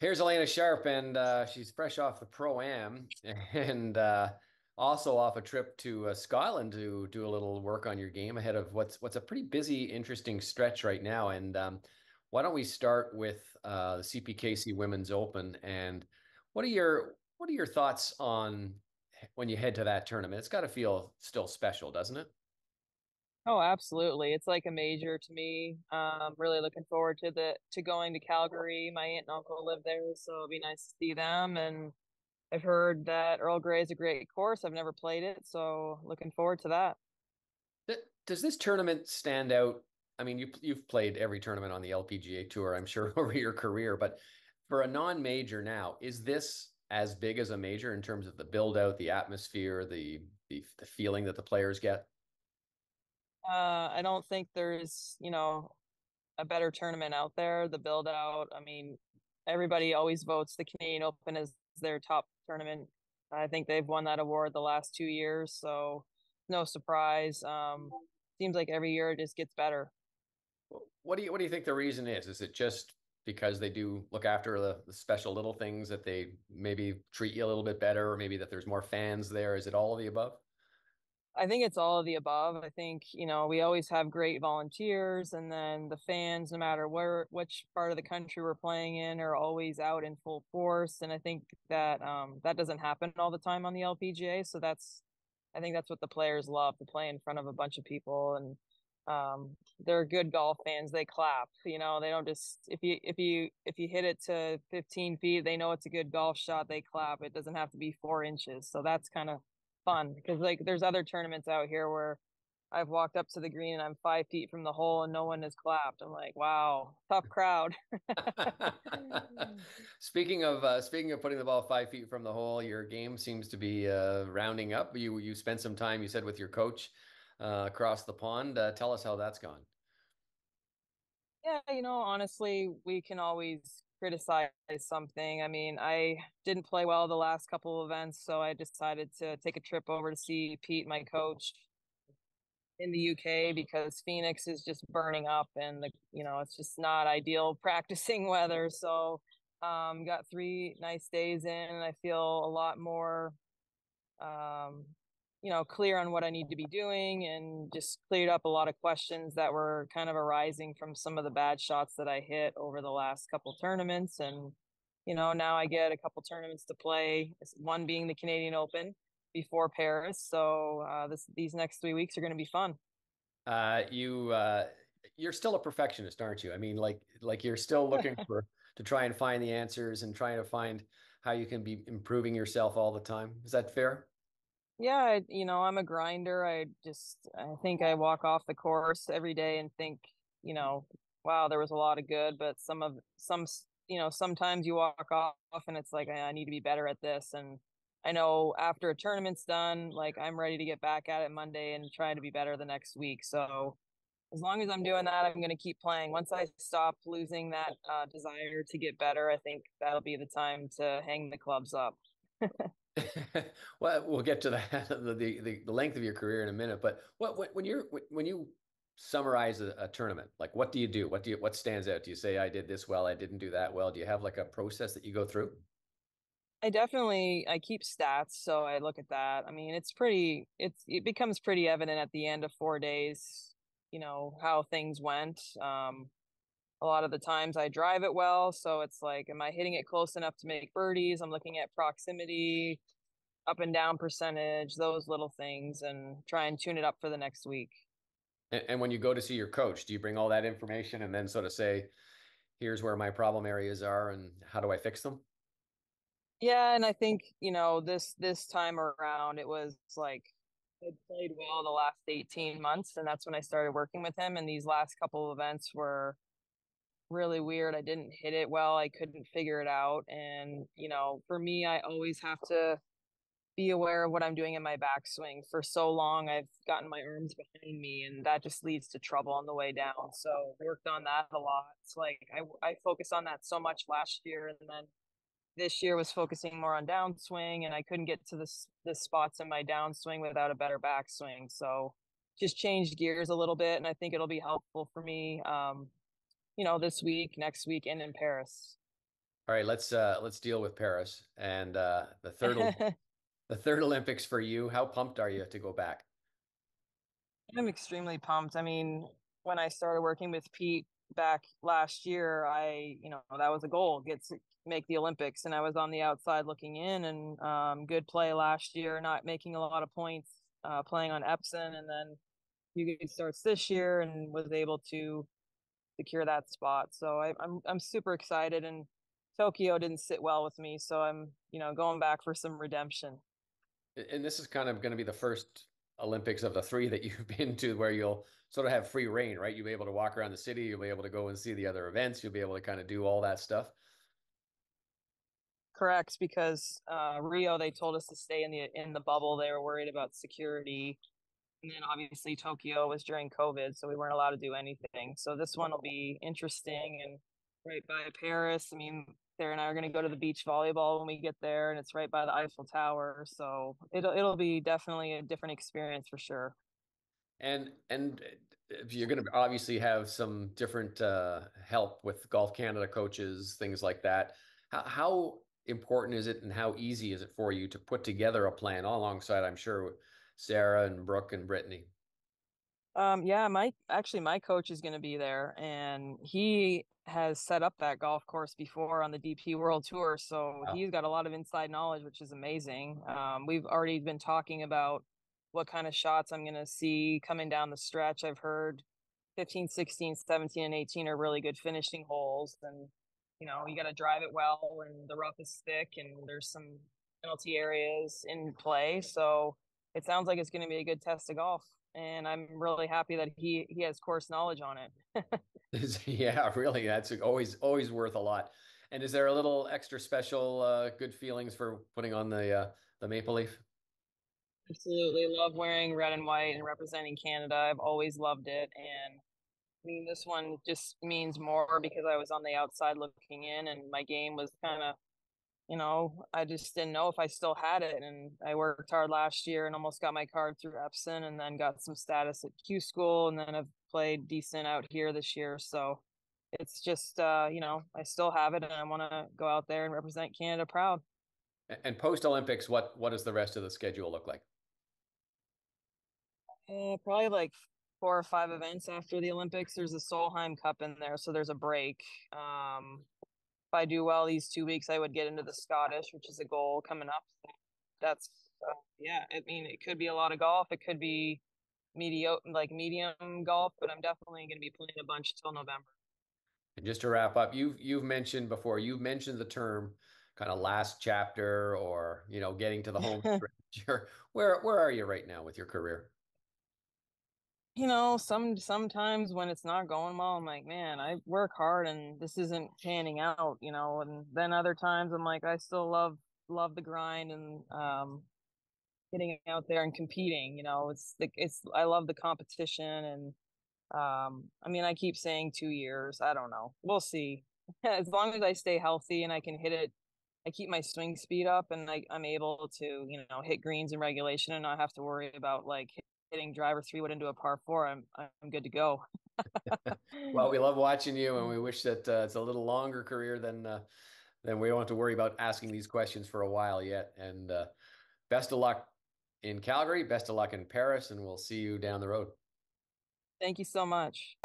Here's Alena Sharp, and she's fresh off the Pro-Am and also off a trip to Scotland to do a little work on your game ahead of what's a pretty busy, interesting stretch right now. And why don't we start with the CPKC Women's Open? And what are your thoughts on when you head to that tournament? It's got to feel still special, doesn't it? Oh, absolutely. It's like a major to me. Really looking forward to going to Calgary. My aunt and uncle live there, so it'll be nice to see them. And I've heard that Earl Grey is a great course. I've never played it, so looking forward to that. Does this tournament stand out? I mean, you've played every tournament on the LPGA Tour, I'm sure, over your career, but for a non-major now, is this as big as a major in terms of the build out, the atmosphere, the feeling that the players get? I don't think there's, a better tournament out there. The build out, I mean, everybody always votes the Canadian Open as their top tournament. I think they've won that award the last 2 years, so no surprise. Seems like every year it just gets better. What do you think the reason is? Is it just because they do look after the special little things that they maybe treat you a little bit better, or maybe that there's more fans there? Is it all of the above? I think it's all of the above. I think, we always have great volunteers, and then the fans, no matter which part of the country we're playing in, are always out in full force. And I think that that doesn't happen all the time on the LPGA. So I think that's what the players love, to play in front of a bunch of people. And they're good golf fans. They clap, they don't just, if you hit it to 15 feet, they know it's a good golf shot. They clap. It doesn't have to be 4 inches. So that's kind of fun, because like there's other tournaments out here where I've walked up to the green and I'm 5 feet from the hole and no one has clapped. I'm like, wow, tough crowd. Speaking of putting the ball 5 feet from the hole, your game seems to be rounding up. You spent some time, you said, with your coach across the pond. Tell us how that's gone. Yeah, honestly, we can always criticize something. I mean, I didn't play well the last couple of events, so I decided to take a trip over to see Pete, my coach, in the UK, because Phoenix is just burning up, and it's just not ideal practicing weather. So got 3 nice days in, and I feel a lot more clear on what I need to be doing, and just cleared up a lot of questions that were kind of arising from some of the bad shots that I hit over the last couple tournaments. And, now I get a couple tournaments to play, one being the Canadian Open before Paris. So these next 3 weeks are going to be fun. You're still a perfectionist, aren't you? I mean, like you're still looking for to try and find the answers and trying to find how you can be improving yourself all the time. Is that fair? Yeah, I'm a grinder. I think I walk off the course every day and think, you know, wow, there was a lot of good, but sometimes you walk off and it's like, I need to be better at this. And I know after a tournament's done, like I'm ready to get back at it Monday and try to be better the next week. So as long as I'm doing that, I'm going to keep playing. Once I stop losing that desire to get better, I think that'll be the time to hang the clubs up. Well, we'll get to that the length of your career in a minute. But when you summarize a tournament, like what do you do? What stands out? Do you say I did this well, I didn't do that well? Do you have like a process that you go through? I keep stats, so I look at that. I mean, it becomes pretty evident at the end of 4 days, how things went. A lot of the times I drive it well, so it's like, am I hitting it close enough to make birdies? I'm looking at proximity, up and down percentage, those little things, and try and tune it up for the next week. And when you go to see your coach, do you bring all that information and then sort of say, here's where my problem areas are and how do I fix them? Yeah, and I think, this time around it was like I played well the last 18 months, and that's when I started working with him. And these last couple of events were really weird. I didn't hit it well. I couldn't figure it out. And, for me, I always have to be aware of what I'm doing in my backswing. For so long, I've gotten my arms behind me, and that just leads to trouble on the way down. So worked on that a lot. It's like I focused on that so much last year, and then this year was focusing more on downswing, and I couldn't get to the spots in my downswing without a better backswing. So just changed gears a little bit, and I think it'll be helpful for me, this week, next week, and in Paris. All right, let's deal with Paris and the third Olympics for you. How pumped are you to go back? I'm extremely pumped. I mean, when I started working with Pete back last year, that was a goal, make the Olympics, and I was on the outside looking in, and good play last year, not making a lot of points, playing on Epson, and then you get starts this year, and was able to secure that spot. So I'm super excited, and Tokyo didn't sit well with me, so I'm going back for some redemption. And this is kind of going to be the first Olympics of the three that you've been to where you'll sort of have free reign, right? You'll be able to walk around the city, you'll be able to go and see the other events, you'll be able to kind of do all that stuff. Correct, because Rio they told us to stay in the bubble. They were worried about security, and then obviously Tokyo was during COVID, so we weren't allowed to do anything. So this one will be interesting and right by Paris. I mean, Sarah and I are going to go to the beach volleyball when we get there, and it's right by the Eiffel Tower, so it'll be definitely a different experience for sure. And you're going to obviously have some different help with Golf Canada coaches, things like that. How important is it and how easy is it for you to put together a plan alongside, I'm sure, Sarah and Brooke and Brittany? Yeah, my coach is going to be there, and he has set up that golf course before on the DP World Tour, so Wow. he's got a lot of inside knowledge, which is amazing. We've already been talking about what kind of shots I'm going to see coming down the stretch. I've heard 15, 16, 17, and 18 are really good finishing holes, and you got to drive it well, and the rough is thick, and there's some penalty areas in play, so it sounds like it's going to be a good test of golf, and I'm really happy that he has course knowledge on it. Yeah, really, that's always worth a lot. And is there a little extra special good feelings for putting on the maple leaf? Absolutely love wearing red and white and representing Canada. I've always loved it, and I mean this one just means more because I was on the outside looking in, and my game was kind of I just didn't know if I still had it. And I worked hard last year and almost got my card through Epson and then got some status at Q school. And then I've played decent out here this year. So it's just, I still have it and I want to go out there and represent Canada proud. And post Olympics, what does the rest of the schedule look like? Probably like 4 or 5 events after the Olympics. There's a Solheim Cup in there. So there's a break. If I do well these 2 weeks, I would get into the Scottish, which is a goal coming up. So that's yeah. I mean, it could be a lot of golf. It could be medium golf, but I'm definitely going to be playing a bunch till November. And just to wrap up, you've mentioned before, you've mentioned the term kind of last chapter or, getting to the home stretch. Or where are you right now with your career? Sometimes when it's not going well, I'm like, man, I work hard and this isn't panning out, and then other times I'm like, I still love the grind and getting out there and competing. It's I love the competition and I mean I keep saying 2 years. I don't know. We'll see. As long as I stay healthy and I can hit it, I keep my swing speed up and I'm able to, hit greens in regulation and not have to worry about like hitting driver 3 wood into a par 4. I'm good to go. Well, we love watching you, and we wish that it's a little longer career than we don't have to worry about asking these questions for a while yet. And best of luck in Calgary, best of luck in Paris, and we'll see you down the road. Thank you so much.